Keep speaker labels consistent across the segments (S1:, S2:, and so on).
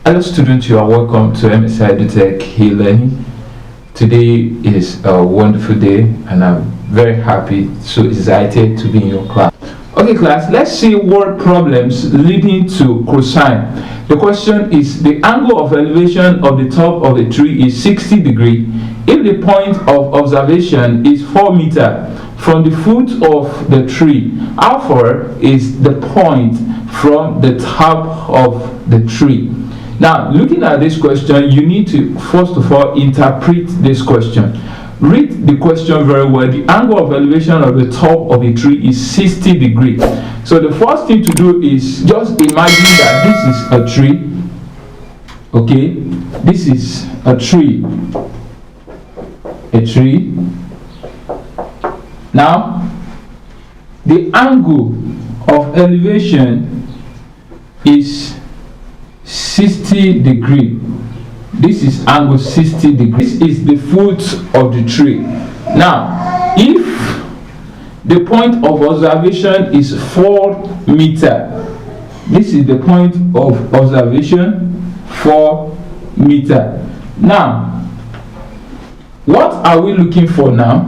S1: Hello students, you are welcome to MSI EduTech e-learning. Today is a wonderful day and I'm very happy, so excited to be in your class. Okay class, let's see word problems leading to cosine. The question is, the angle of elevation of the top of a tree is 60 degrees if the point of observation is 4 meters from the foot of the tree. How far is the point from the top of the tree? Now, looking at this question, you need to first of all interpret this question. Read the question very well. The angle of elevation of the top of a tree is 60 degrees. So the first thing to do is just imagine that this is a tree. Okay, this is a tree. A tree. Now, the angle of elevation is 60 degrees. This is angle 60 degrees. This is the foot of the tree. Now, if the point of observation is 4 meters, this is the point of observation, 4 meters. Now, what are we looking for now?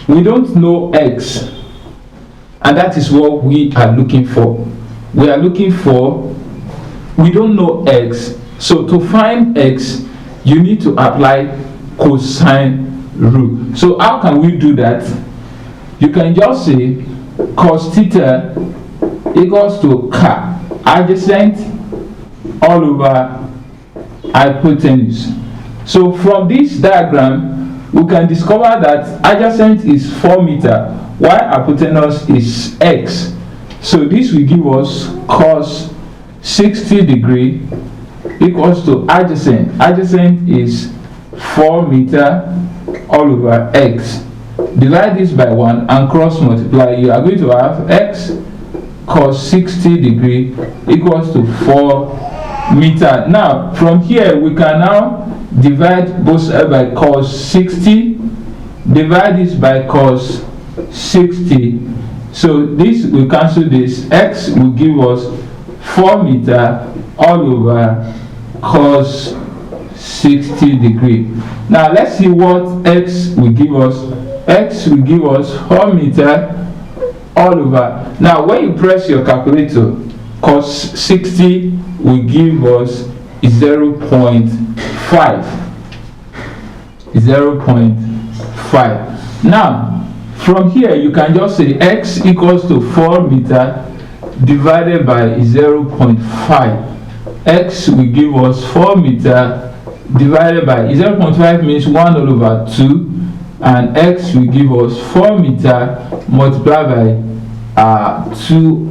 S1: We don't know x, and that is what we are looking for. We are looking for, we don't know x, so to find x, you need to apply cosine rule. So how can we do that? You can just say cos theta equals to adjacent all over hypotenuse. So from this diagram, we can discover that adjacent is 4 meters, while hypotenuse is x. So this will give us cos 60 degrees equals to adjacent. Adjacent is 4 meters all over x. Divide this by 1 and cross multiply. You are going to have x cos 60 degrees equals to 4 meters. Now from here we can now divide both sides by cos 60. Divide this by cos 60. So this will cancel this. X will give us 4 meters all over cos 60 degrees. Now let's see what x will give us. X will give us 4 meters all over. Now when you press your calculator, cos 60 will give us 0.5. 0.5. Now from here you can just say x equals to 4 meters divided by 0.5. X will give us 4 meters divided by 0.5 means 1 all over 2, and x will give us 4 meters multiplied by 2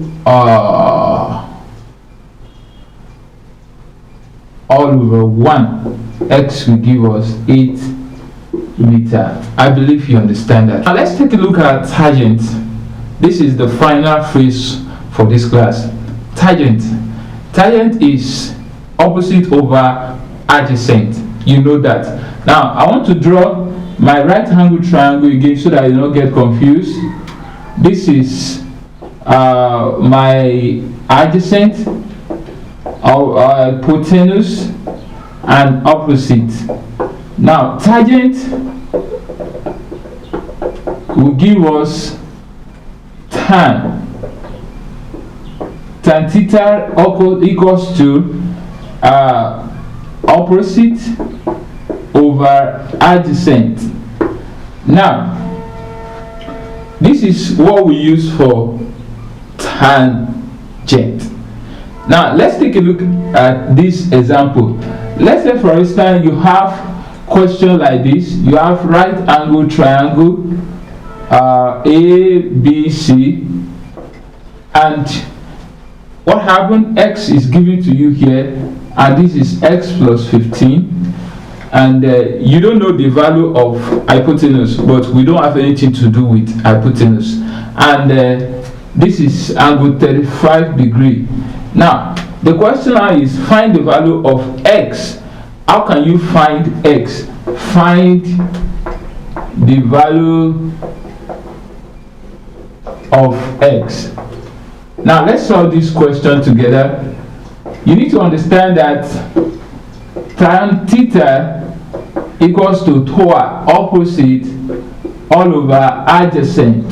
S1: all over 1. X will give us 8 meters. I believe you understand that. Now let's take a look at tangent. This is the final phrase for this class. Tangent. Tangent is opposite over adjacent. You know that. Now I want to draw my right angle triangle again so that I don't get confused. This is my adjacent, hypotenuse, and opposite. Now tangent will give us tan theta equals to opposite over adjacent. Now this is what we use for tangent. Now let's take a look at this example. Let's say for instance you have question like this. You have right angle triangle ABC, and what happened? X is given to you here, and this is x plus 15, and you don't know the value of hypotenuse, but we don't have anything to do with hypotenuse, and this is angle 35 degrees. Now the question now is find the value of x. How can you find x? Find the value of x. Now let's solve this question together. you need to understand that tan theta equals to TOA, opposite all over adjacent.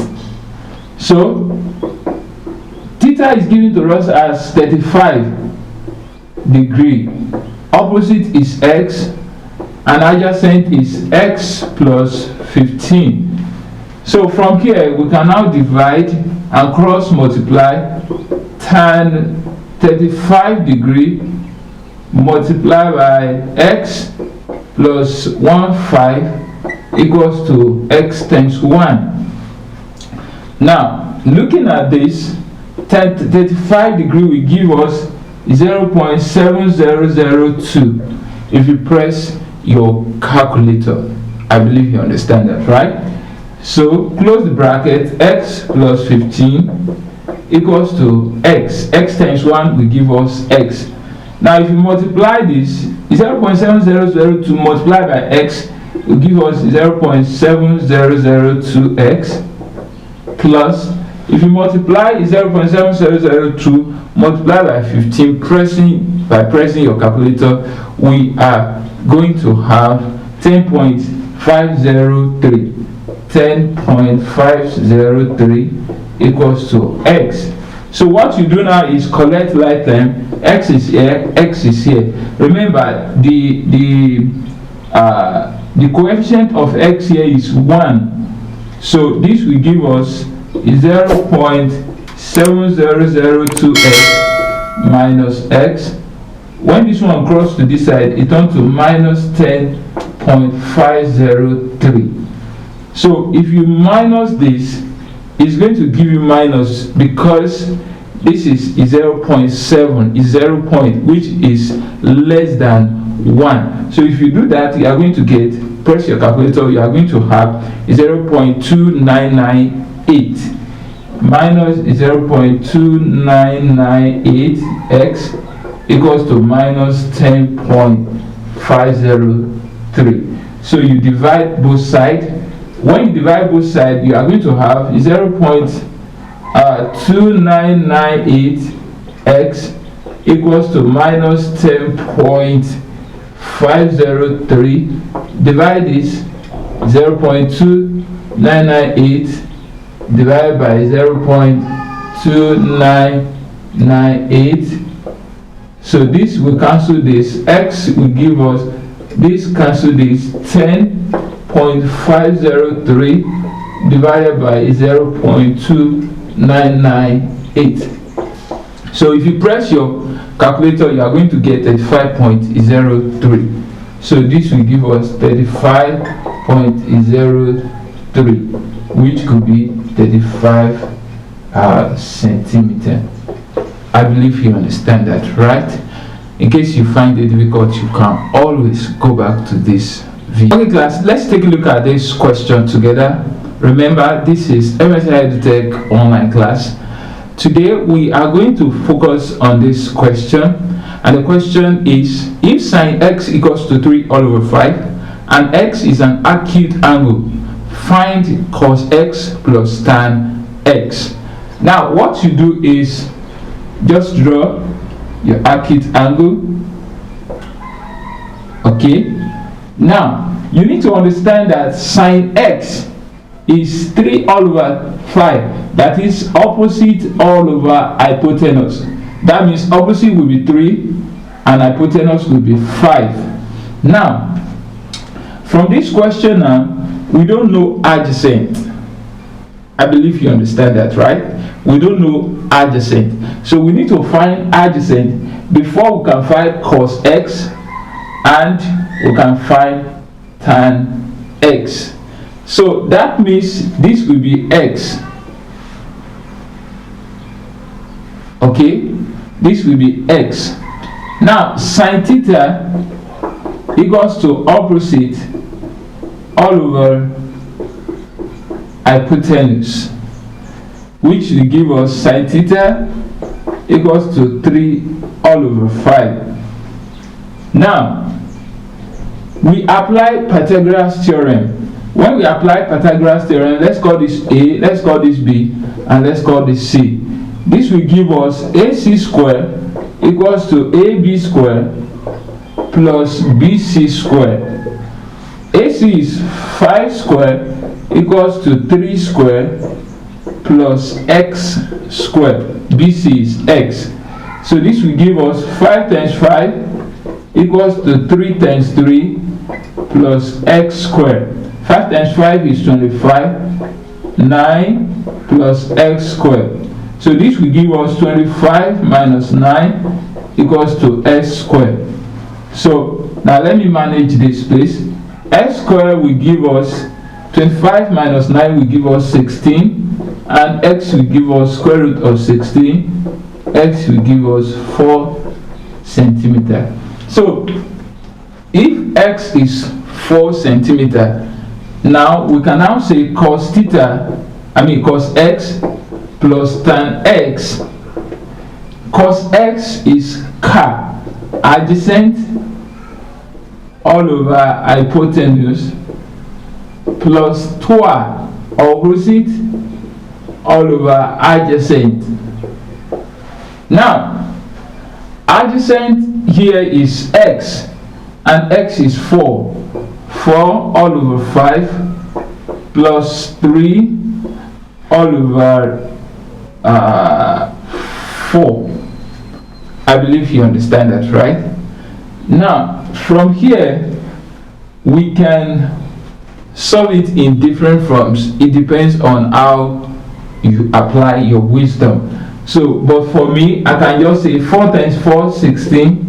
S1: So theta is given to us as 35 degree, opposite is x, and adjacent is x plus 15. So from here we can now divide and cross multiply. Tan 35 degree multiplied by x plus 1/5 equals to x times 1. Now looking at this, 35 degree will give us 0.7002 if you press your calculator. I believe you understand that, right? So close the bracket. X plus 15 equals to x. X times 1 will give us x. Now if you multiply this, 0.7002 multiplied by x will give us 0.7002x, plus if you multiply 0.7002 multiplied by 15, by pressing your calculator, we are going to have 10.503. 10.503 equals to x. So what you do now is collect like term. X is here, x is here. Remember the coefficient of x here is 1. So this will give us 0.7002x minus x. When this one crosses to this side, it turns to minus 10.503. So if you minus this, it's going to give you minus, because this is 0.7, is 0 point, which is less than 1. So if you do that, you are going to get, press your calculator, you are going to have 0.2998 minus 0.2998x equals to minus 10.503. So you divide both sides. When you divide both sides, you are going to have 0.2998x equals to minus 10.503. Divide this, 0.2998 divided by 0.2998. So this will cancel this. X will give us, this cancel this, 10.503 divided by 0.2998. So if you press your calculator, you are going to get 35.03. So this will give us 35.03, which could be 35 centimeter. I believe you understand that, right? In case you find it difficult, you can always go back to this video. Okay class, let's take a look at this question together. Remember, this is MSI EduTech online class. Today we are going to focus on this question, and the question is, if sine x equals to 3 all over 5 and x is an acute angle, find cos x plus tan x. Now what you do is just draw your acute angle. Okay, now you need to understand that sine x is 3 all over 5. That is opposite all over hypotenuse. That means opposite will be 3 and hypotenuse will be 5. Now from this question now, we don't know adjacent. I believe you understand that, right? We don't know adjacent. So we need to find adjacent before we can find cos x and we can find tan x. So that means this will be x. Okay, this will be x. Now sine theta equals to opposite all over hypotenuse, which will give us sine theta equals to 3 all over 5. Now we apply Pythagoras theorem. When we apply Pythagoras theorem, let's call this A, let's call this B, and let's call this C. This will give us AC squared equals to AB square plus BC square. AC is 5 square equals to 3 square plus X square. BC is X. So this will give us 5 times 5 equals to 3 times 3 plus X square. 5 times 5 is 25. 9 plus X square. So this will give us 25 minus 9 equals to X square. So now let me manage this, please. X square will give us 25 minus 9 will give us 16, and X will give us square root of 16. X will give us 4 centimeter. So if X is 4 centimeter, now we can now say cos X plus tan X. Cos X is car, adjacent all over hypotenuse, plus toi, opposite all over adjacent. Now adjacent here is X, and X is 4. 4 all over 5 plus 3 all over 4. I believe you understand that, right? Now from here we can solve it in different forms. It depends on how you apply your wisdom. So but for me, I can just say 4 times 4 16,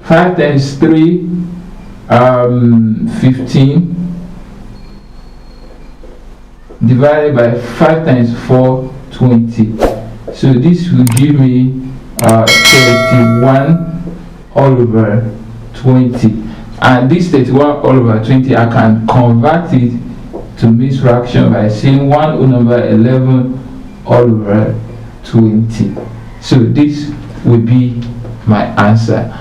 S1: 5 times 3 15 divided by 5 times 4 20. So this will give me 31 all over 20, and this 31 all over 20 I can convert it to mixed fraction by saying 1 over 11 all over 20. So this will be my answer.